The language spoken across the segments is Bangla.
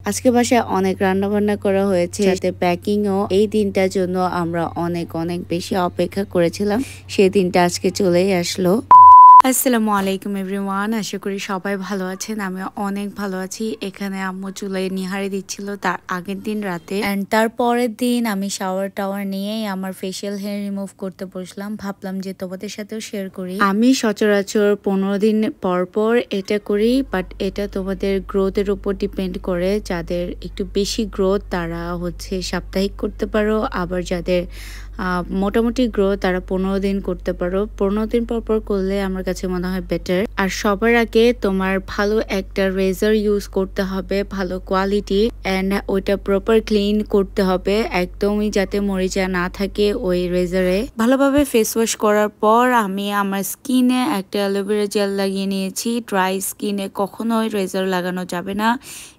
আজকে বাসায় অনেক রান্না বান্না করা হয়েছে, সাথে প্যাকিংও। এই দিনটার জন্য আমরা অনেক অনেক বেশি অপেক্ষা করেছিলাম, সেই দিনটা আজকে চলেই আসলো। আসসালামু আলাইকুম এভরিওয়ান, আশা করি সবাই ভালো আছেন। আমি অনেক ভালো আছি। এখানে আম্মু চুলায় নিহারি দিচ্ছিল তার আগের দিন রাতে, অ্যান্ড তার পরের দিন আমি শাওয়ার টাওয়ার নিয়েই আমার ফেশিয়াল হেয়ার রিমুভ করতে বসলাম। ভাবলাম যে তোমাদের সাথেও শেয়ার করি। আমি সচরাচর 15 দিন পর পর এটা করি, বাট এটা তোমাদের গ্রোথের উপর ডিপেন্ড করে। যাদের একটু বেশি গ্রোথ তারা হচ্ছে সাপ্তাহিক করতে পারো, আবার যাদের মোটামুটি গ্রোথ তারা 15 দিন করতে পারো। 15 দিন পর পর করলে আমার কাছে মনে হয় বেটার। আর সবার আগে তোমার ভালো একটা রেজার ইউজ করতে হবে, ভালো কোয়ালিটি, অ্যান্ড ওইটা প্রপার ক্লিন করতে হবে, একদমই যাতে মরিচা না থাকে ওই রেজারে। ভালোভাবে ফেস ওয়াশ করার পর আমি আমার স্কিনে একটা অ্যালোভেরা জেল লাগিয়ে নিয়েছি। ড্রাই স্কিনে কখনোই রেজার লাগানো যাবে না,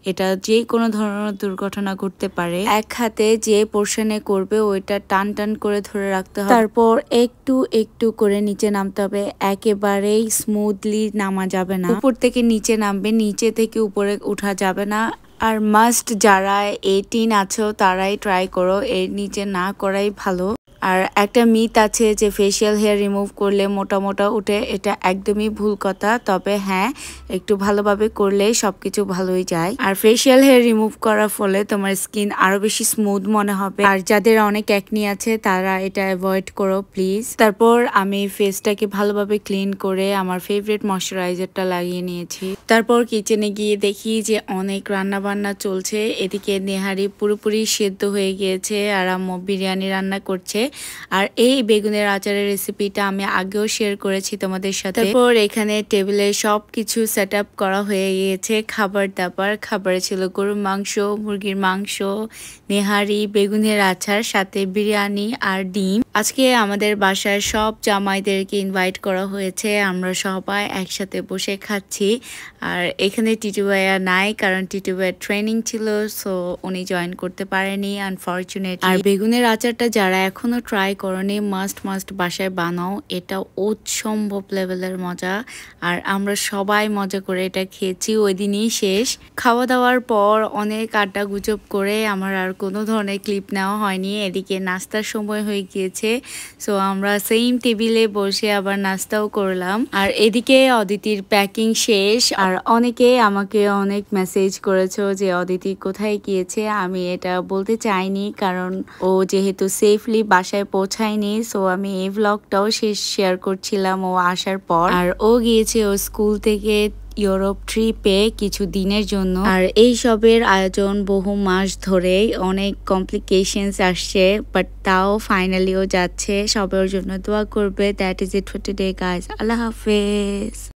এটা যে কোনো ধরনের দুর্ঘটনা ঘটতে পারে। এক হাতে যে পোর্শনে করবে ওইটা টান টান করে ধরে রাখতে হবে, তারপর একটু একটু করে নিচে নামতে হবে। একেবারেই স্মুথলি নামা যাবে না, উপর থেকে নিচে নামবে, নিচে থেকে উপরে উঠা যাবে না। আর মাস্ট যারা 18 আছো তারাই ট্রাই করো, এর নিচে না করাই ভালো। আর একটা মিথ আছে যে ফেশিয়াল হেয়ার রিমুভ করলে মোটা মোটা উঠে, এটা একদমই ভুল কথা। তবে হ্যাঁ, একটু ভালোভাবে করলে সবকিছু ভালোই যায়। আর ফেশিয়াল হেয়ার রিমুভ করার ফলে তোমার স্কিন আরো বেশি স্মুথ মনে হবে। আর যাদের অনেক একনি আছে তারা এটা অ্যাভয়েড করো প্লিজ। তারপর আমি ফেসটাকে ভালোভাবে ক্লিন করে আমার ফেভারিট ময়শ্চারাইজারটা লাগিয়ে নিয়েছি। তারপর কিচেনে গিয়ে দেখি যে অনেক রান্না বান্না চলছে। এদিকে নেহারি পুরোপুরি সেদ্ধ হয়ে গিয়েছে আর আম্মু বিরিয়ানি রান্না করছে। আর এই বেগুনের আচারের রেসিপিটা আমি আগেও শেয়ার করেছি তোমাদের সাথে। তারপর এখানে টেবিলে সবকিছু সেট আপ করা হয়ে গিয়েছে। খাবার দাবার, খাবারে ছিল গরুর মাংস, মুরগির মাংস, নেহারি, বেগুনের আচার, সাথে বিরিয়ানি আর ডিম। আজকে আমাদের বাসায় সব জামাইদেরকে ইনভাইট করা হয়েছে, আমরা সবাই একসাথে বসে খাচ্ছি। আর এখানে টিটু ভাইয়া নাই, কারণ টিটু ভাইয়ের ট্রেনিং ছিল, সো উনি জয়েন করতে পারেনি আনফরচুনেটলি। আর বেগুনের আচারটা যারা এখনো ট্রাই করনি, মাস্ট বাসায় বানাও, এটা অসম্ভব লেভেলের মজা। আর আমরা সবাই মজা করে এটা খেয়েছি, ওই দিনই শেষ। খাওয়া দাওয়ার পর অনেক আড্ডা গুজব করে আমার আর কোনো ধরনের ক্লিপ নেওয়া হয়নি। এদিকে নাস্তার সময় হয়ে গিয়েছে, সো আমরা সেম টেবিলে বসে আবার নাস্তাও করলাম। আর এদিকে অদিতির প্যাকিং শেষ। আর অনেকে আমাকে অনেক মেসেজ করেছো যে অদিতি কোথায় গিয়েছে। আমি এটা বলতে চাইনি, কারণ ও যেহেতু সেফলি বাসায় পৌঁছায়নি, সো আমি এই ব্লগটাও শেয়ার করছিলাম ও আসার পর। আর ও গিয়েছে ও স্কুল থেকে ইউরোপ ট্রিপে কিছু দিনের জন্য। আর এই সবের আয়োজন বহু মাস ধরেই, অনেক কমপ্লিকেশনস আসছে, বাট তাও ফাইনালিও যাচ্ছে। সবার জন্য দোয়া করবে। That is it for today guys. আল্লাহ হাফেজ।